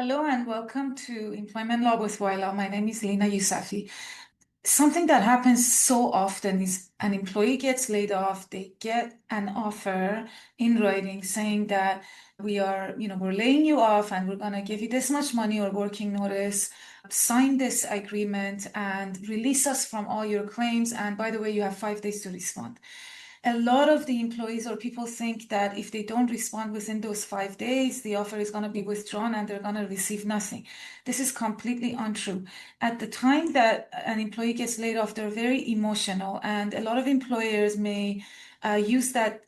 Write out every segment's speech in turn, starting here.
Hello and welcome to Employment Law with YLaw. My name is Leena Yousefi. Something that happens so often is an employee gets laid off, they get an offer in writing saying that we're laying you off and we're going to give you this much money or working notice. Sign this agreement and release us from all your claims. And by the way, you have 5 days to respond. A lot of the employees or people think that if they don't respond within those 5 days, the offer is going to be withdrawn and they're going to receive nothing. This is completely untrue. At the time that an employee gets laid off, they're very emotional, and a lot of employers may use that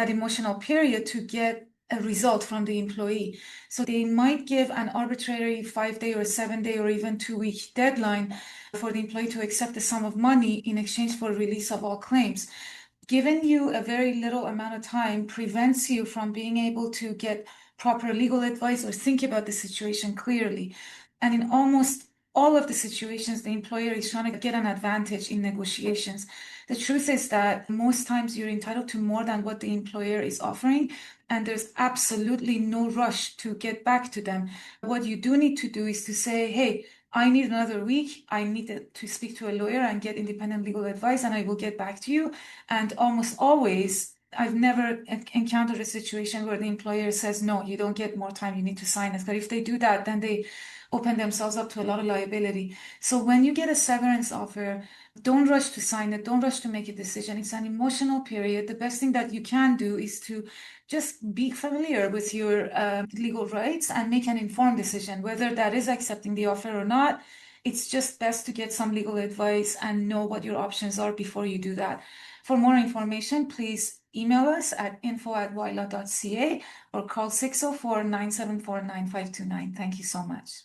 emotional period to get a result from the employee. So they might give an arbitrary 5 day or 7 day or even 2 week deadline for the employee to accept the sum of money in exchange for release of all claims. Giving you a very little amount of time prevents you from being able to get proper legal advice or think about the situation clearly. And in almost all of the situations, the employer is trying to get an advantage in negotiations. The truth is that most times you're entitled to more than what the employer is offering, and there's absolutely no rush to get back to them. What you do need to do is to say, hey, I need another week. I need to speak to a lawyer and get independent legal advice, and I will get back to you. And almost always, I've never encountered a situation where the employer says, no, you don't get more time, you need to sign it. But if they do that, then they open themselves up to a lot of liability. So when you get a severance offer, don't rush to sign it. Don't rush to make a decision. It's an emotional period. The best thing that you can do is to just be familiar with your legal rights and make an informed decision, whether that is accepting the offer or not. It's just best to get some legal advice and know what your options are before you do that. For more information, please email us at info@ylaw.ca or call 604-974-9529. Thank you so much.